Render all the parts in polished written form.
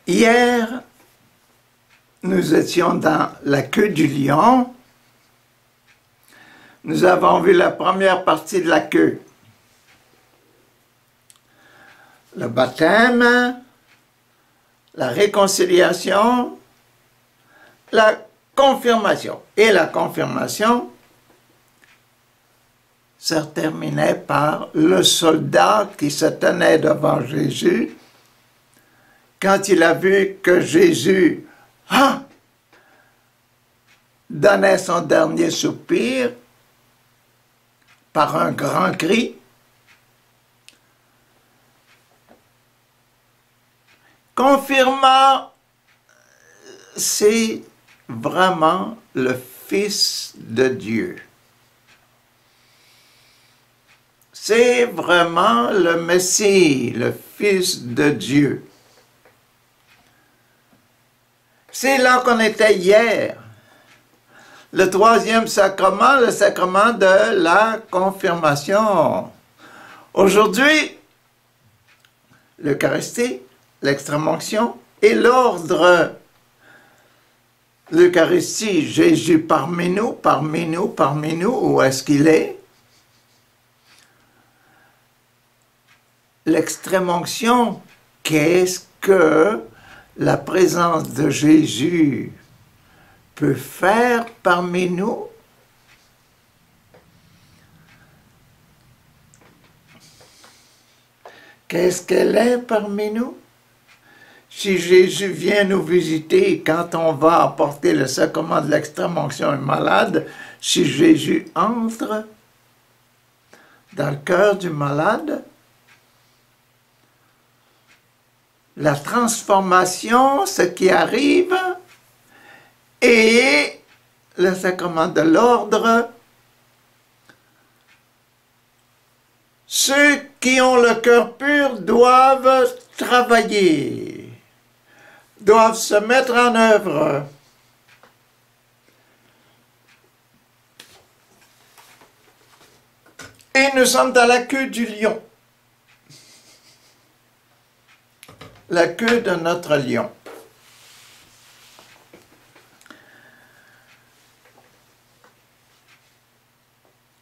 Hier, nous étions dans la queue du lion. Nous avons vu la première partie de la queue. Le baptême, la réconciliation, la confirmation. Et la confirmation se terminait par le soldat qui se tenait devant Jésus. Quand il a vu que Jésus donnait son dernier soupir par un grand cri, confirmant, c'est vraiment le Fils de Dieu. C'est vraiment le Messie, le Fils de Dieu. C'est là qu'on était hier. Le troisième sacrement, le sacrement de la confirmation. Aujourd'hui, l'Eucharistie, l'extrême-onction et l'ordre. L'Eucharistie, Jésus parmi nous, parmi nous, parmi nous, où est-ce qu'il est? L'extrême-onction, qu'est-ce que la présence de Jésus peut faire parmi nous? Qu'est-ce qu'elle est parmi nous? Si Jésus vient nous visiter quand on va apporter le sacrement de l'extrême-onction à un malade, si Jésus entre dans le cœur du malade, la transformation, ce qui arrive, et le sacrement de l'ordre, ceux qui ont le cœur pur doivent travailler, doivent se mettre en œuvre. Et nous sommes dans la queue du lion. La queue de notre lion.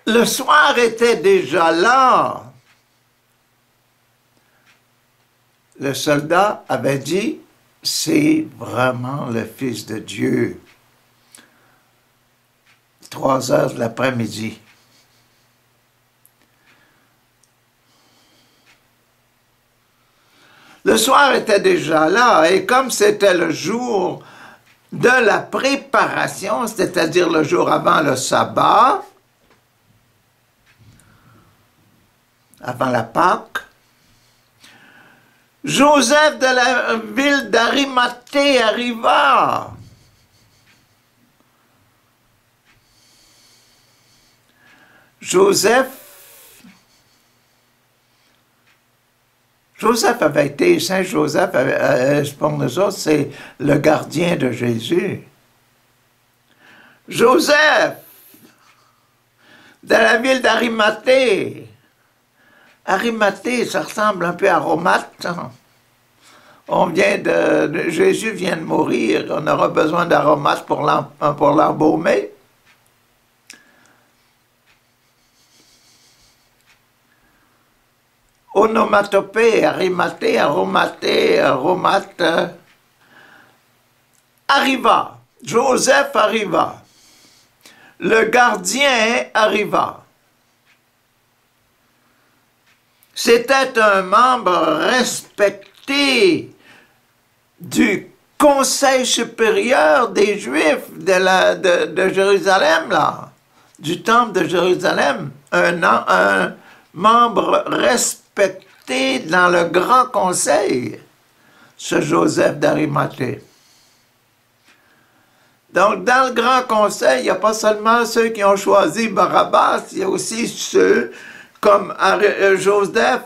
Le soir était déjà là. Le soldat avait dit, c'est vraiment le Fils de Dieu. 3 heures de l'après-midi. Le soir était déjà là, et comme c'était le jour de la préparation, c'est-à-dire le jour avant le sabbat, avant la Pâque, Joseph de la ville d'Arimathée arriva. Joseph avait été, Saint Joseph, pour nous autres, c'est le gardien de Jésus. Joseph, de la ville d'Arimathée. Arimathée, ça ressemble un peu à Romate. Jésus vient de mourir, on aura besoin d'aromates pour l'embaumer. Onomatopée, Arimathée, aromaté, aromate. Arriva. Joseph arriva. Le gardien arriva. C'était un membre respecté du Conseil supérieur des Juifs de Jérusalem, là, du Temple de Jérusalem, un membre respecté dans le Grand Conseil, ce Joseph d'Arimathée. Donc, dans le Grand Conseil, il n'y a pas seulement ceux qui ont choisi Barabbas, il y a aussi ceux comme Joseph.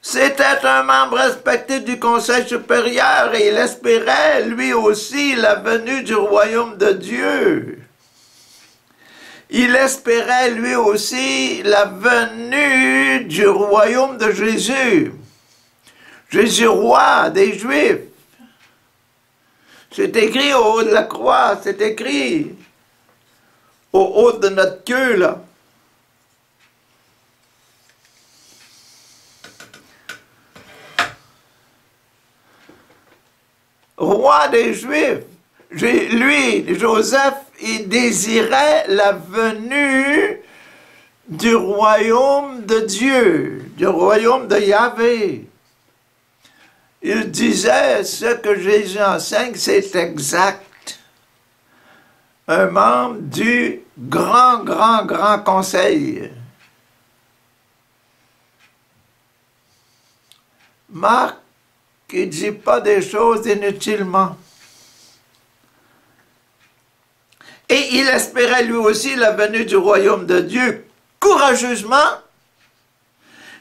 C'était un membre respecté du Conseil supérieur et il espérait, lui aussi, la venue du royaume de Dieu. il espérait lui aussi la venue du royaume de Jésus. Jésus roi des Juifs. C'est écrit au haut de la croix, c'est écrit au haut de notre queue, là. Roi des Juifs. Lui, Joseph, il désirait la venue du royaume de Dieu, du royaume de Yahvé. Il disait, ce que Jésus enseigne, c'est exact. Un membre du grand conseil. Marc, il ne dit pas des choses inutilement. Et il espérait lui aussi la venue du royaume de Dieu. Courageusement,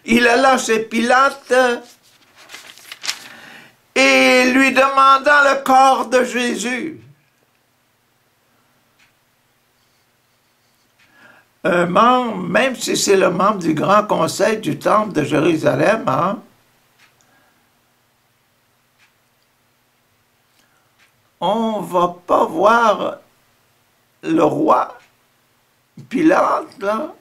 il alla chez Pilate et lui demandant le corps de Jésus. Un membre, même si c'est le membre du grand conseil du temple de Jérusalem, hein, on ne va pas voir le roi Pilate, là,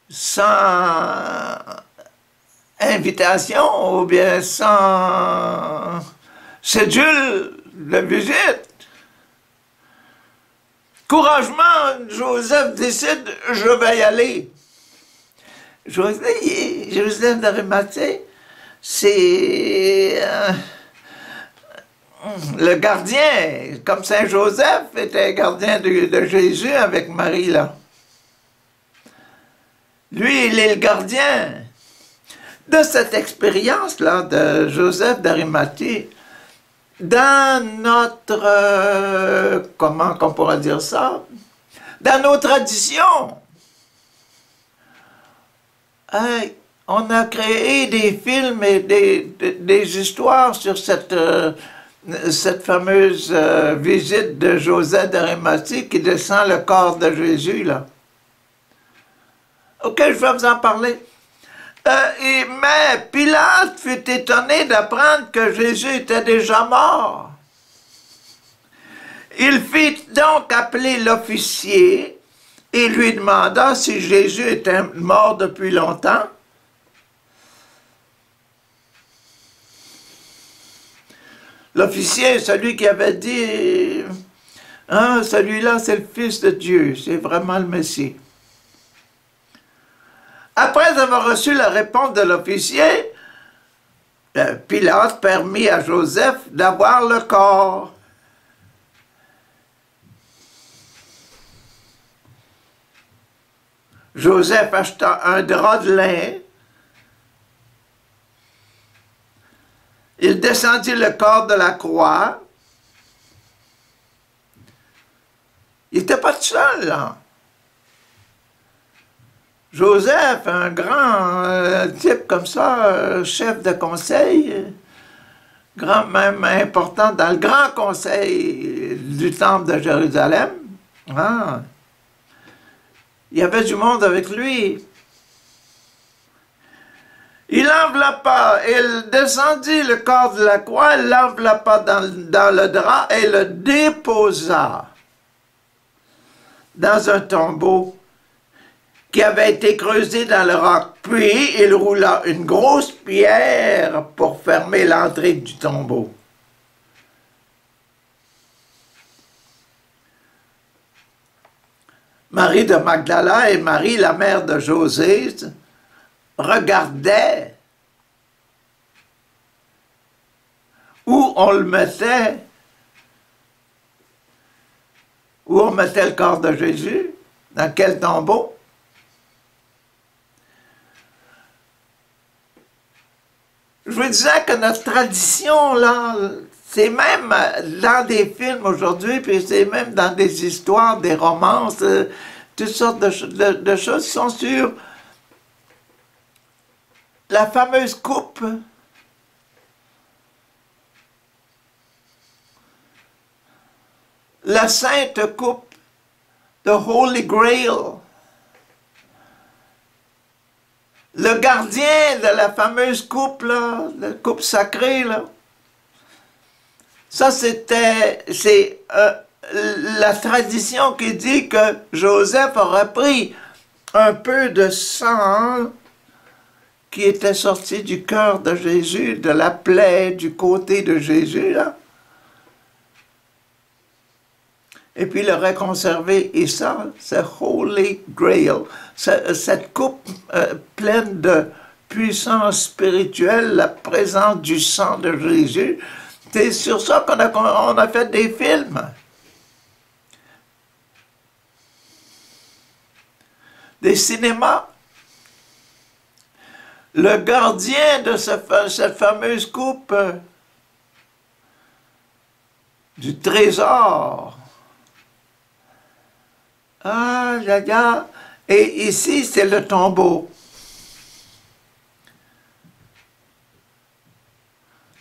sans invitation ou bien sans cédule de visite. Courageusement, Joseph décide, je vais y aller. Joseph d'Arimathée, c'est le gardien, comme Saint Joseph était gardien de Jésus avec Marie, là. Lui, il est le gardien. De cette expérience-là de Joseph d'Arimathée, dans notre, comment qu'on pourrait dire ça, dans nos traditions, on a créé des films et des histoires sur cette fameuse visite de Joseph d'Arimathée qui descend le corps de Jésus, là. Ok, je vais vous en parler. Mais Pilate fut étonné d'apprendre que Jésus était déjà mort. Il fit donc appeler l'officier et lui demanda si Jésus était mort depuis longtemps. L'officier, celui qui avait dit « Ah, celui-là, c'est le Fils de Dieu, c'est vraiment le Messie. » Après avoir reçu la réponse de l'officier, Pilate permit à Joseph d'avoir le corps. Joseph acheta un drap de lin. Il descendit le corps de la croix. Il n'était pas tout seul, là. Joseph, un grand type comme ça, chef de conseil, grand, même important dans le grand conseil du temple de Jérusalem. Ah. Il y avait du monde avec lui. Il enveloppa, il descendit le corps de la croix, il l'enveloppa dans le drap et le déposa dans un tombeau qui avait été creusé dans le roc. Puis, il roula une grosse pierre pour fermer l'entrée du tombeau. Marie de Magdala et Marie, la mère de José, regardaient où on le mettait, où on mettait le corps de Jésus, dans quel tombeau. Je vous disais que notre tradition, là, c'est même dans des films aujourd'hui, puis c'est même dans des histoires, des romances, toutes sortes de choses qui sont sur la fameuse coupe. La sainte coupe. the Holy Grail. Le gardien de la fameuse coupe, là, la coupe sacrée, là, ça c'est la tradition qui dit que Joseph aurait pris un peu de sang qui était sorti du cœur de Jésus, de la plaie du côté de Jésus, là, et puis il l'aurait conservé. Et ça, c'est Holy Grail. Cette coupe pleine de puissance spirituelle, la présence du sang de Jésus, c'est sur ça qu'on a fait des films. Des cinémas. Le gardien de cette fameuse coupe du trésor. Ah, là. Et ici, c'est le tombeau.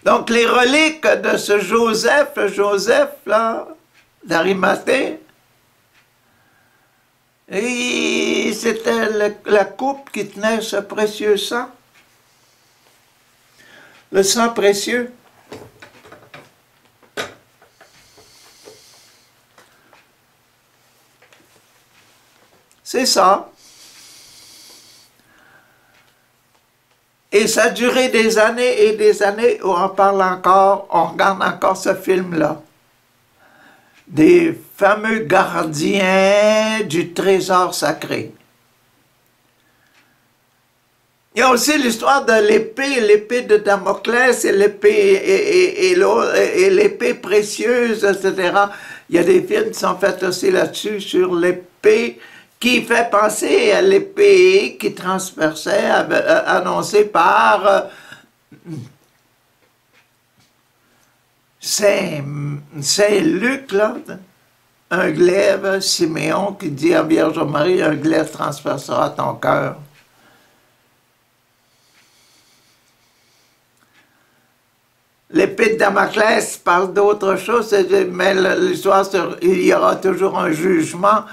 Donc, les reliques de ce Joseph là, d'Arimathée, et c'était la coupe qui tenait ce précieux sang. Le sang précieux. C'est ça. Et ça a duré des années et des années où on parle encore, on regarde encore ce film-là. Des fameux gardiens du trésor sacré. Il y a aussi l'histoire de l'épée de Damoclès et l'épée précieuse, etc. Il y a des films qui sont faits aussi là-dessus, sur l'épée qui fait penser à l'épée qui transperçait, annoncée par Saint-Luc, là, un glaive, Siméon, qui dit à Vierge Marie, un glaive transpercera ton cœur. L'épée de Damoclès parle d'autre chose, mais l'histoire, il y aura toujours un jugement,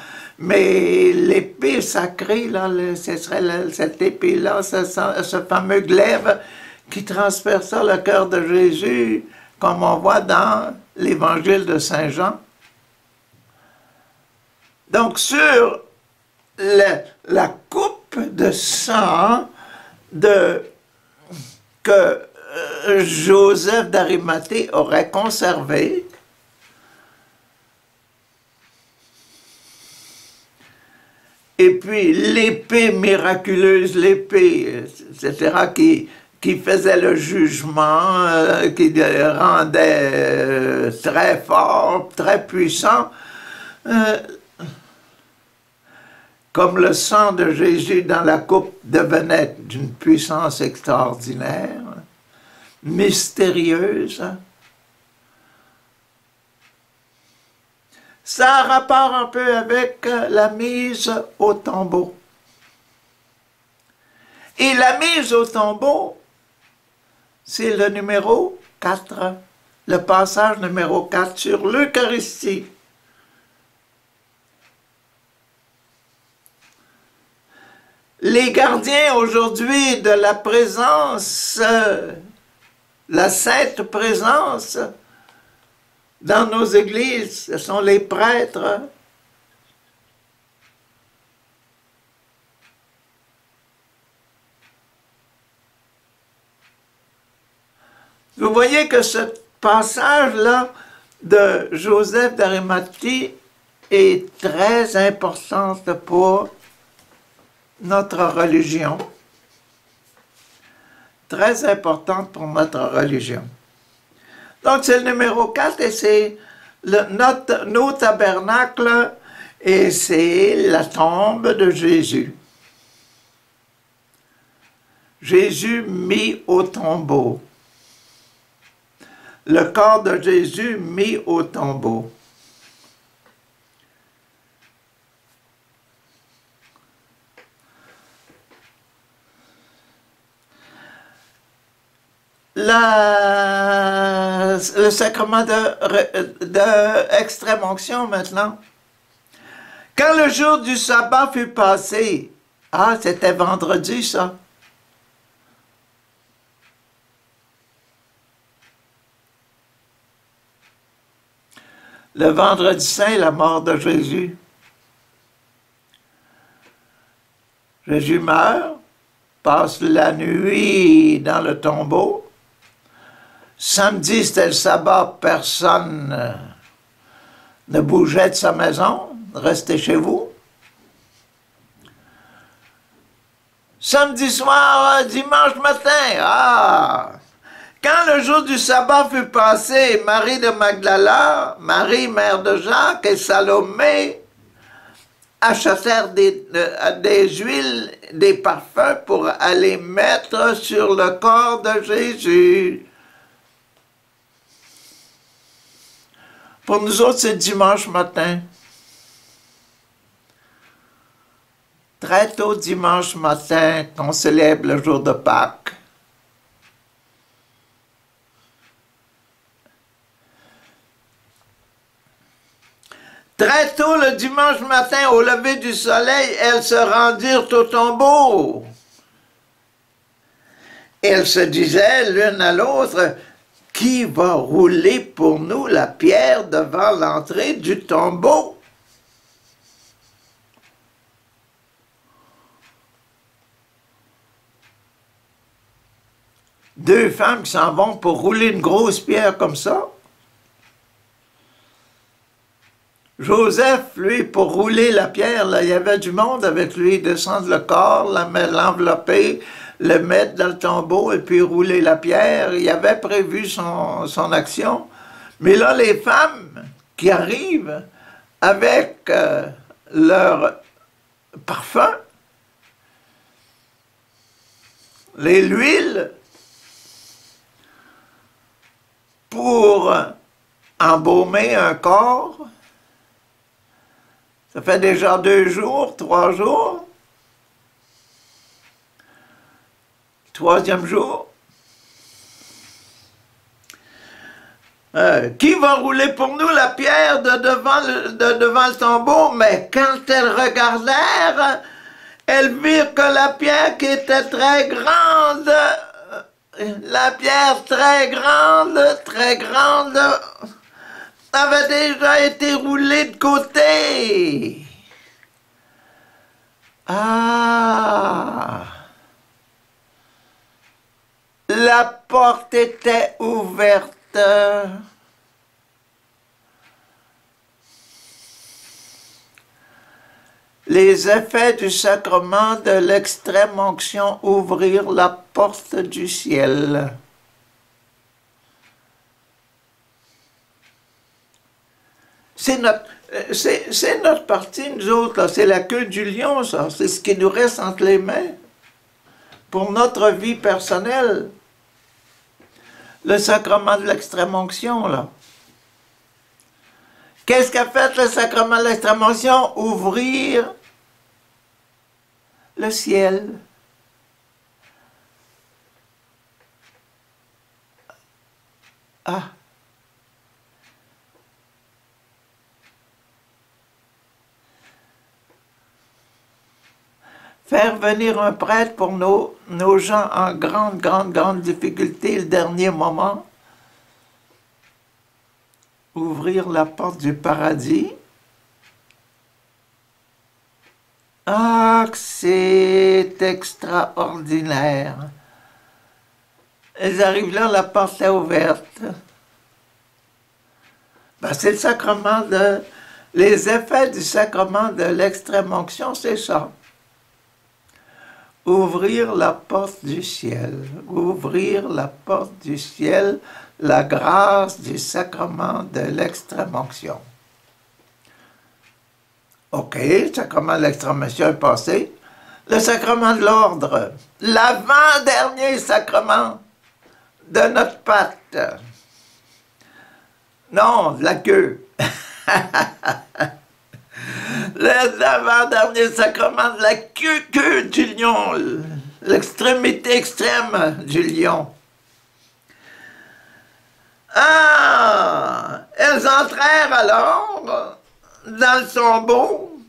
mais l'épée sacrée, là, ce serait cette épée-là, ce fameux glaive qui transperça le cœur de Jésus, comme on voit dans l'évangile de Saint Jean. Donc, sur la coupe de sang que Joseph d'Arimathée aurait conservé, et puis l'épée miraculeuse, l'épée, etc., qui faisait le jugement, qui rendait très fort, très puissant, comme le sang de Jésus dans la coupe devenait d'une puissance extraordinaire, mystérieuse. Ça a rapport un peu avec la mise au tombeau. Et la mise au tombeau, c'est le numéro 4, le passage numéro 4 sur l'Eucharistie. Les gardiens aujourd'hui de la présence, la sainte présence dans nos églises, ce sont les prêtres. Vous voyez que ce passage-là de Joseph d'Arimathie est très important pour notre religion. Très importante pour notre religion. Donc, c'est le numéro 4 et c'est nos tabernacles et c'est la tombe de Jésus. Jésus mis au tombeau. Le corps de Jésus mis au tombeau. Le sacrement de extrême onction maintenant. Quand le jour du sabbat fut passé, ah, c'était vendredi, ça. Le vendredi saint, la mort de Jésus. Jésus meurt, passe la nuit dans le tombeau. Samedi, c'était le sabbat, personne ne bougeait de sa maison, restez chez vous. Samedi soir, dimanche matin, quand le jour du sabbat fut passé, Marie de Magdala, Marie, mère de Jacques, et Salomé achetèrent des huiles, des parfums pour aller mettre sur le corps de Jésus. Pour nous autres, c'est dimanche matin. Très tôt dimanche matin, qu'on célèbre le jour de Pâques. Très tôt le dimanche matin, au lever du soleil, elles se rendirent au tombeau. Elles se disaient l'une à l'autre, « Qui va rouler pour nous la pierre devant l'entrée du tombeau? » Deux femmes qui s'en vont pour rouler une grosse pierre comme ça. Joseph, lui, pour rouler la pierre, là, il y avait du monde avec lui, descendre le corps, l'envelopper, le mettre dans le tombeau et puis rouler la pierre. Il avait prévu son action. Mais là, les femmes qui arrivent avec leur parfum, l'huile, pour embaumer un corps. Ça fait déjà 2 jours, 3 jours. 3e jour. Qui va rouler pour nous la pierre de devant le tombeau? Mais quand elles regardèrent, elles virent que la pierre qui était très grande, très grande, avait déjà été roulée de côté. Ah! La porte était ouverte. Les effets du sacrement de l'extrême-onction ouvrirent la porte du ciel. C'est notre partie, nous autres, c'est la queue du lion, ça. C'est ce qui nous reste entre les mains pour notre vie personnelle. Le sacrement de l'extrême-onction, là. Qu'est-ce qu'a fait le sacrement de l'extrême-onction? Ouvrir le ciel. Ah! Faire venir un prêtre pour nos gens en grande difficulté, le dernier moment. Ouvrir la porte du paradis. Ah, c'est extraordinaire. Elles arrivent là, la porte est ouverte. Ben, c'est le sacrement de... Les effets du sacrement de l'extrême-onction, c'est ça. Ouvrir la porte du ciel. Ouvrir la porte du ciel, la grâce du sacrement de l'extrême-onction. OK, le sacrement de l'extrême-onction est passé. Le sacrement de l'ordre, l'avant-dernier sacrement de notre pacte. Non, de la queue. L'avant-dernier sacrement de la queue du lion, l'extrémité extrême du lion. Ah! Elles entrèrent alors dans le tombeau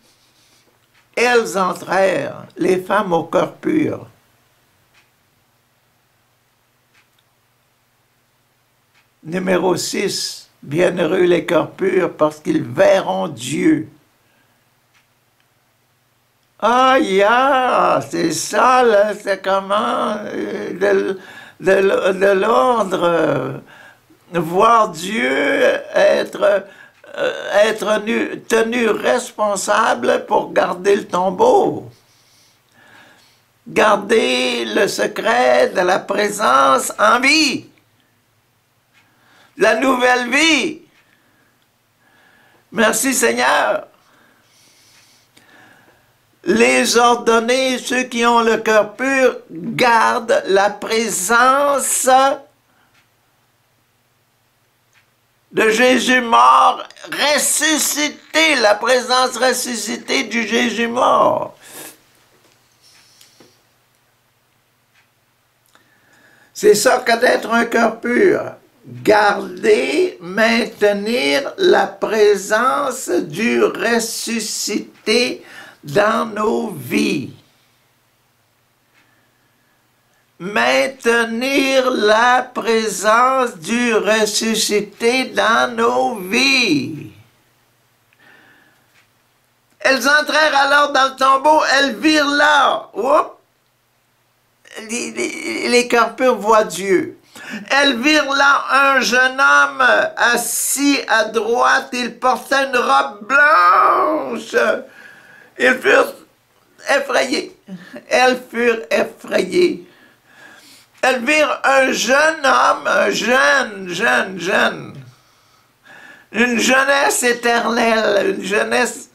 elles entrèrent, les femmes au cœur pur. Numéro 6, bienheureux les cœurs purs parce qu'ils verront Dieu. Ah, c'est ça, là, c'est comment de l'ordre, voir Dieu être tenu responsable pour garder le tombeau. Garder le secret de la présence en vie. La nouvelle vie. Merci Seigneur. Les ordonnés, ceux qui ont le cœur pur, gardent la présence de Jésus mort, ressuscité, la présence ressuscitée du Jésus mort. C'est ça que d'être un cœur pur. Garder, maintenir la présence du ressuscité dans nos vies. Maintenir la présence du ressuscité dans nos vies. Elles entrèrent alors dans le tombeau, elles virent là. Oups. Les cœurs purs voient Dieu. Elles virent là un jeune homme assis à droite, il portait une robe blanche. Ils furent effrayés. Elles furent effrayées. Elles virent un jeune homme, un jeune, une jeunesse éternelle, une jeunesse,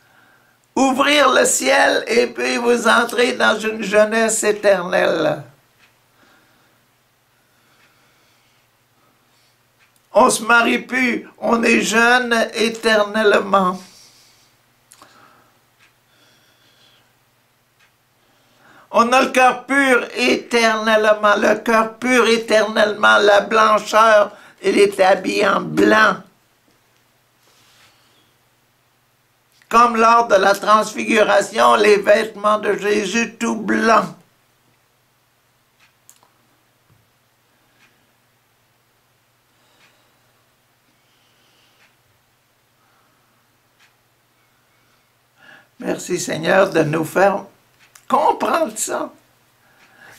ouvrir le ciel et puis vous entrez dans une jeunesse éternelle. On se marie plus, on est jeune éternellement. On a le cœur pur éternellement, le cœur pur éternellement, la blancheur, elle est habillée en blanc. Comme lors de la transfiguration, les vêtements de Jésus tout blancs. Merci Seigneur de nous faire comprendre ça,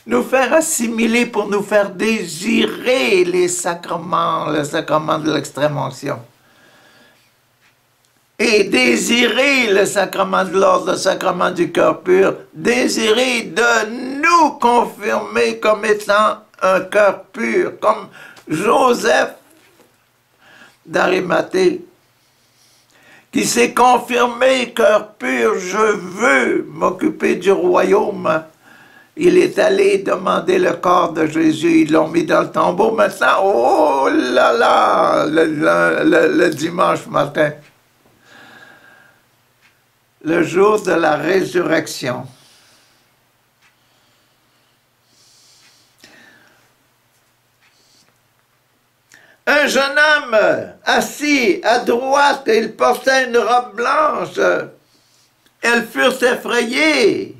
nous faire assimiler pour nous faire désirer les sacrements, le sacrement de l'extrême-onction. Et désirer le sacrement de l'ordre, le sacrement du cœur pur, désirer de nous confirmer comme étant un cœur pur, comme Joseph d'Arimathée, qui s'est confirmé, cœur pur, je veux m'occuper du royaume. Il est allé demander le corps de Jésus, ils l'ont mis dans le tombeau. Maintenant, oh là là, le dimanche matin, le jour de la résurrection. Un jeune homme assis à droite, il portait une robe blanche. Elles furent effrayées.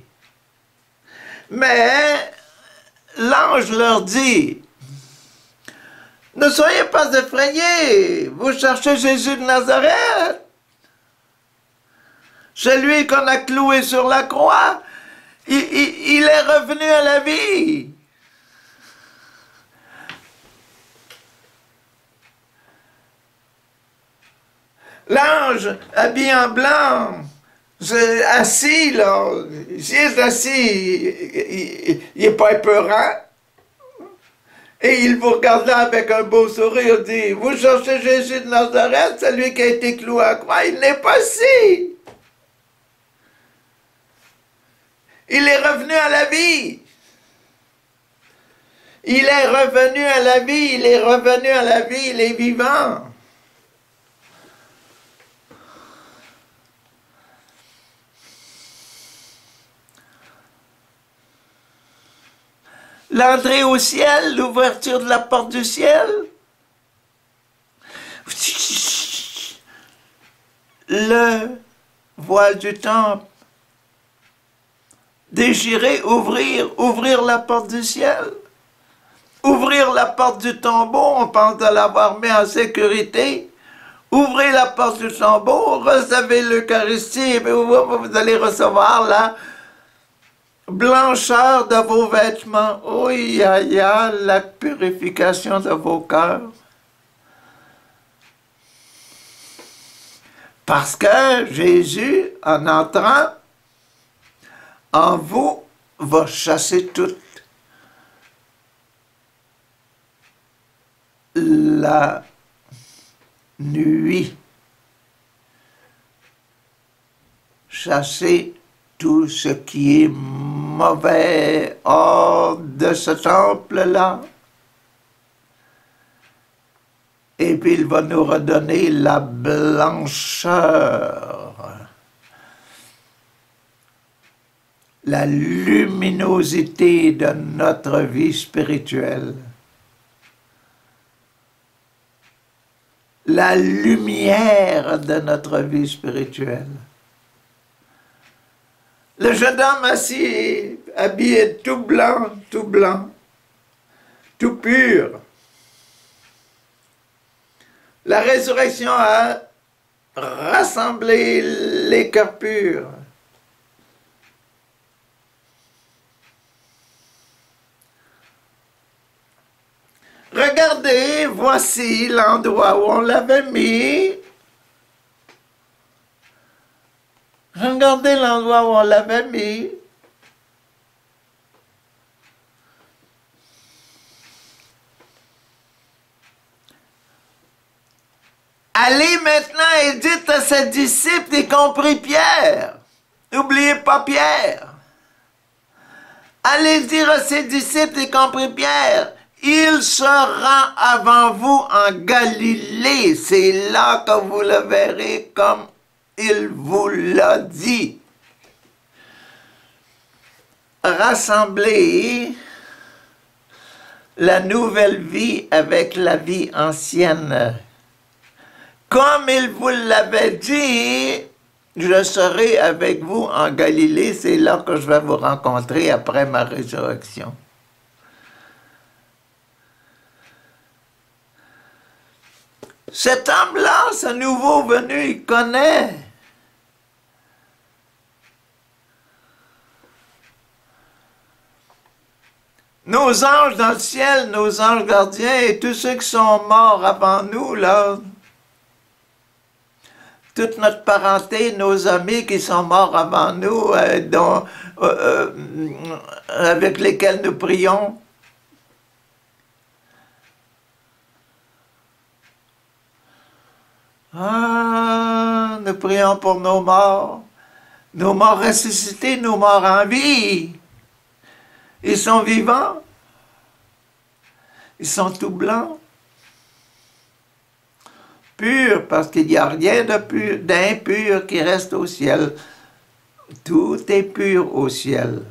Mais l'ange leur dit, ne soyez pas effrayés, vous cherchez Jésus de Nazareth, celui qu'on a cloué sur la croix, il est revenu à la vie. L'ange, habillé en blanc, assis, là, s'il est assis, il n'est pas épeurant. Et il vous regarde là avec un beau sourire, dit, vous cherchez Jésus de Nazareth, celui qui a été cloué à la croix, il n'est pas ici. Il est revenu à la vie. Il est revenu à la vie, il est revenu à la vie, il est vivant. L'entrée au ciel, l'ouverture de la porte du ciel. Le voile du temple désirer ouvrir la porte du ciel. Ouvrir la porte du tombeau, on pense de l'avoir mis en sécurité. Ouvrez la porte du tombeau, recevez l'Eucharistie, et vous allez recevoir la blancheur de vos vêtements. Oui, la purification de vos cœurs. Parce que Jésus, en entrant en vous, va chasser toute la nuit, chasser tout ce qui est mauvais hors de ce temple-là. Et puis il va nous redonner la blancheur, la luminosité de notre vie spirituelle. La lumière de notre vie spirituelle. Le jeune homme assis, habillé tout blanc, tout pur. La résurrection a rassemblé les cœurs purs. Regardez, voici l'endroit où on l'avait mis. Regardez l'endroit où on l'avait mis. Allez maintenant et dites à ses disciples, y compris Pierre. N'oubliez pas Pierre. Allez dire à ses disciples, y compris Pierre, il se rend avant vous en Galilée. C'est là que vous le verrez comme il vous l'a dit. Rassembler la nouvelle vie avec la vie ancienne. Comme il vous l'avait dit, je serai avec vous en Galilée. C'est là que je vais vous rencontrer après ma résurrection. Cet homme-là, ce nouveau venu, il connaît. Nos anges dans le ciel, nos anges gardiens et tous ceux qui sont morts avant nous, là, toute notre parenté, nos amis qui sont morts avant nous, avec lesquels nous prions, nous prions pour nos morts ressuscités, nos morts en vie. Ils sont vivants, ils sont tout blancs, purs, parce qu'il n'y a rien d'impur qui reste au ciel. Tout est pur au ciel.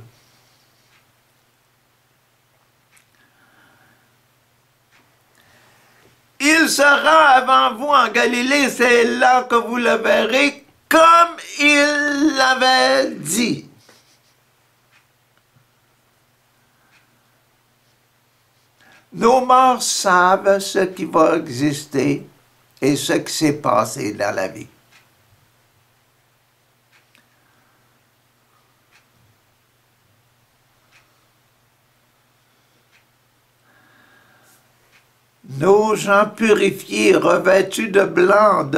Il se rend avant vous en Galilée, c'est là que vous le verrez, comme il l'avait dit. Nos morts savent ce qui va exister et ce qui s'est passé dans la vie. Nos gens purifiés, revêtus de blanc,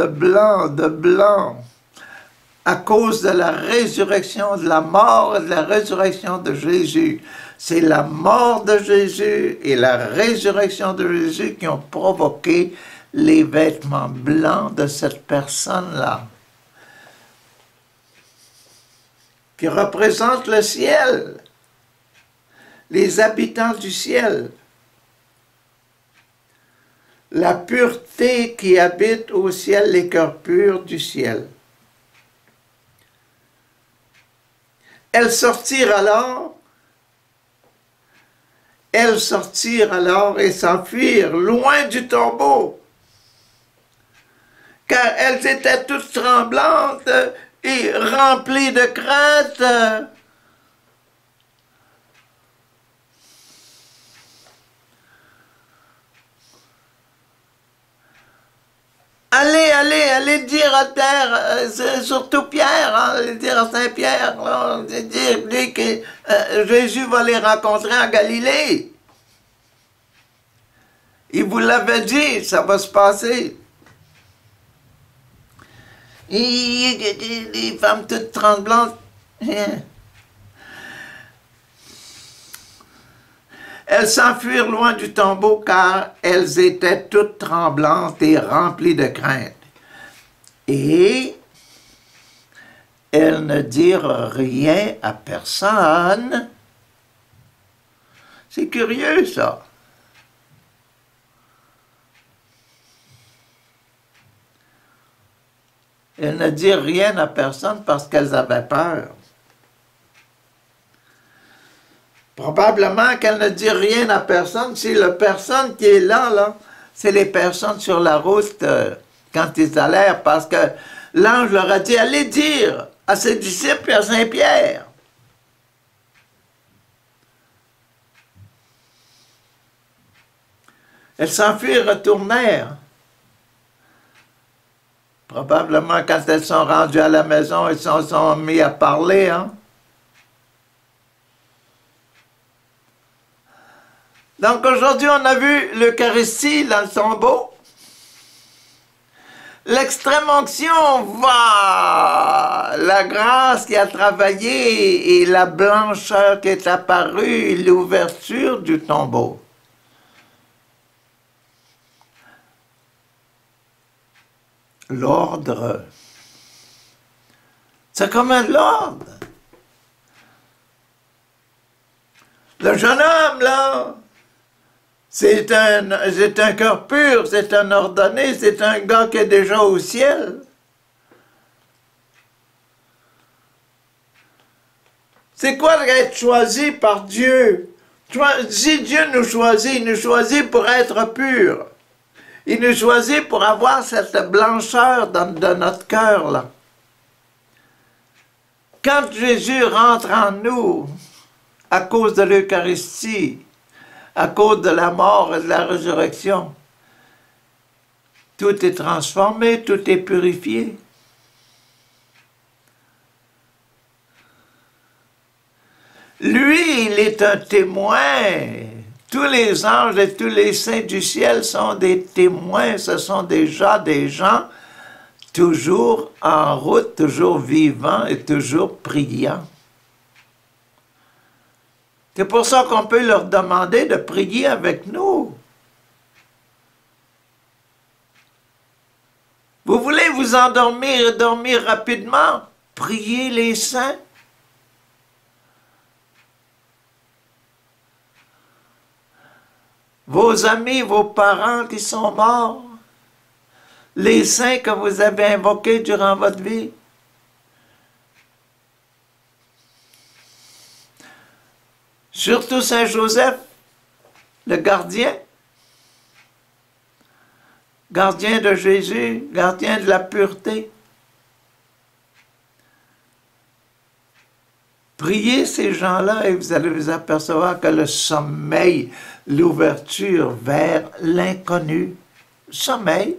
à cause de la résurrection, de la mort et de la résurrection de Jésus. C'est la mort de Jésus et la résurrection de Jésus qui ont provoqué les vêtements blancs de cette personne-là, qui représente le ciel, les habitants du ciel, la pureté qui habite au ciel, les cœurs purs du ciel. Elles sortirent alors et s'enfuirent loin du tombeau, car elles étaient toutes tremblantes et remplies de crainte. allez dire à terre, surtout Pierre, hein, allez dire à Saint-Pierre, dire que Jésus va les rencontrer en Galilée. Il vous l'avait dit, ça va se passer. Les femmes toutes tremblantes. Elles s'enfuirent loin du tombeau car elles étaient toutes tremblantes et remplies de crainte. Et elles ne dirent rien à personne. C'est curieux, ça. Elles ne dirent rien à personne parce qu'elles avaient peur. Probablement qu'elles ne dirent rien à personne si la personne qui est là, c'est les personnes sur la route quand ils allèrent, parce que l'ange leur a dit, allez dire à ses disciples et à Saint-Pierre. Elles s'enfuirent et retournèrent. Probablement quand elles sont rendues à la maison, elles se sont mis à parler, hein. Donc aujourd'hui, on a vu l'Eucharistie dans le tombeau. L'extrême onction va, la grâce qui a travaillé et la blancheur qui est apparue et l'ouverture du tombeau. L'ordre. C'est comme un ordre. Le jeune homme, là, c'est un cœur pur, c'est un ordonné, c'est un gars qui est déjà au ciel. C'est quoi d'être choisi par Dieu? Si Dieu nous choisit, il nous choisit pour être pur. Il nous choisit pour avoir cette blancheur de notre cœur, là. Quand Jésus rentre en nous, à cause de l'Eucharistie, à cause de la mort et de la résurrection, tout est transformé, tout est purifié. Lui, il est un témoin. Tous les anges et tous les saints du ciel sont des témoins. Ce sont déjà des gens toujours en route, toujours vivants et toujours priants. C'est pour ça qu'on peut leur demander de prier avec nous. Vous voulez vous endormir et dormir rapidement? Priez les saints. Vos amis, vos parents qui sont morts, les saints que vous avez invoqués durant votre vie. Surtout Saint Joseph, le gardien de Jésus, gardien de la pureté. Priez ces gens-là et vous allez vous apercevoir que le sommeil, l'ouverture vers l'inconnu, sommeil,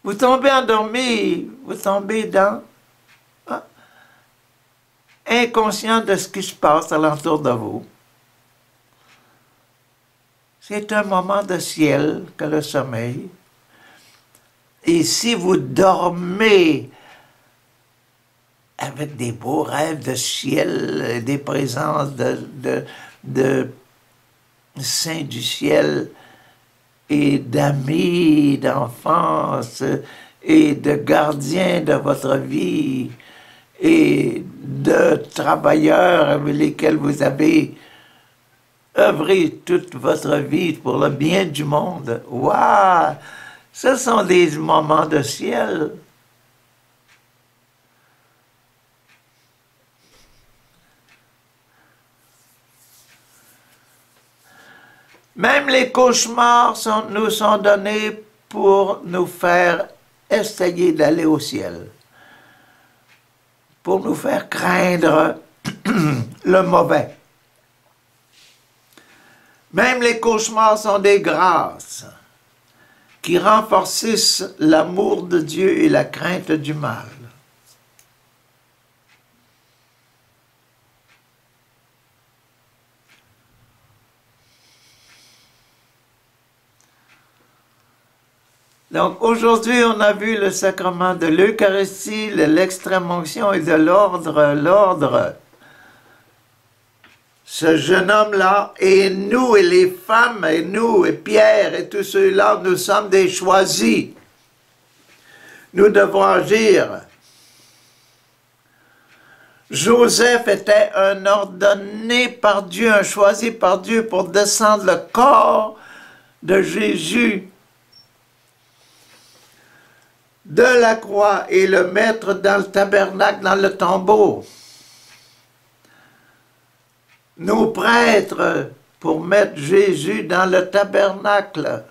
vous tombez endormi, vous tombez dans inconscient de ce qui se passe alentour de vous. C'est un moment de ciel que le sommeil. Et si vous dormez avec des beaux rêves de ciel, des présences de saints du ciel et d'amis d'enfance et de gardiens de votre vie, et de travailleurs avec lesquels vous avez œuvré toute votre vie pour le bien du monde. Waouh! Ce sont des moments de ciel. Même les cauchemars nous sont donnés pour nous faire essayer d'aller au ciel, pour nous faire craindre le mauvais. Même les cauchemars sont des grâces. qui renforcissent l'amour de Dieu et la crainte du mal. Donc aujourd'hui, on a vu le sacrement de l'Eucharistie, de l'extrême-onction et de l'ordre. Ce jeune homme-là, et nous, et les femmes, et nous, et Pierre, et tous ceux-là, nous sommes des choisis. Nous devons agir. Joseph était un ordonné par Dieu, un choisi par Dieu pour descendre le corps de Jésus de la croix et le mettre dans le tabernacle, dans le tombeau. Nos prêtres, pour mettre Jésus dans le tabernacle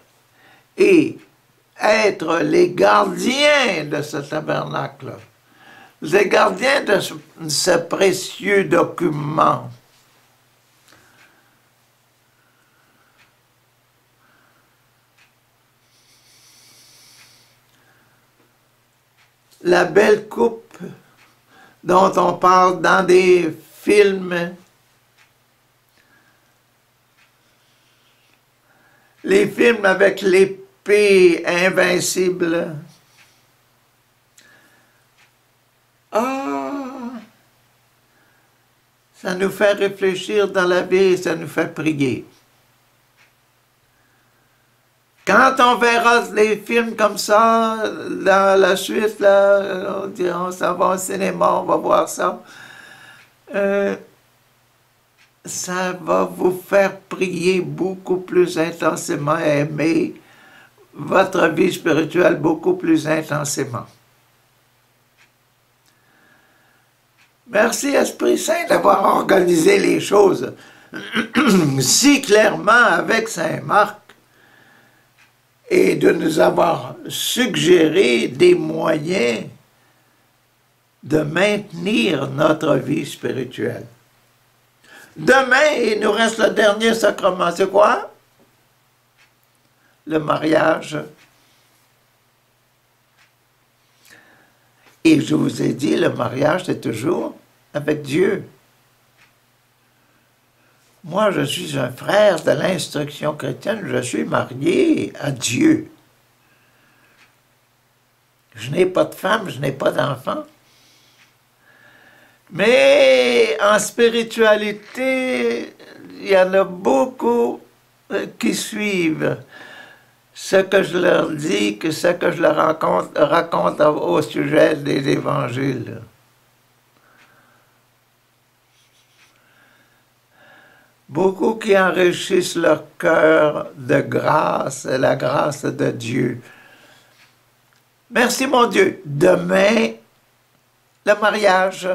et être les gardiens de ce tabernacle, les gardiens de ce précieux document. La belle coupe dont on parle dans des films, les films avec l'épée invincible. Ça nous fait réfléchir dans la vie et ça nous fait prier. Quand on verra les films comme ça, dans la suite, là, on dira, on s'en va au cinéma, on va voir ça. Ça va vous faire prier beaucoup plus intensément et aimer votre vie spirituelle beaucoup plus intensément. Merci Esprit Saint d'avoir organisé les choses si clairement avec Saint Marc et de nous avoir suggéré des moyens de maintenir notre vie spirituelle. Demain, il nous reste le dernier sacrement. C'est quoi? Le mariage. Et je vous ai dit, le mariage, c'est toujours avec Dieu. Moi, je suis un frère de l'instruction chrétienne, je suis marié à Dieu. Je n'ai pas de femme, je n'ai pas d'enfant. Mais en spiritualité, il y en a beaucoup qui suivent ce que je leur dis, que ce que je leur raconte au sujet des évangiles. Beaucoup qui enrichissent leur cœur de grâce, la grâce de Dieu. Merci mon Dieu. Demain, le mariage.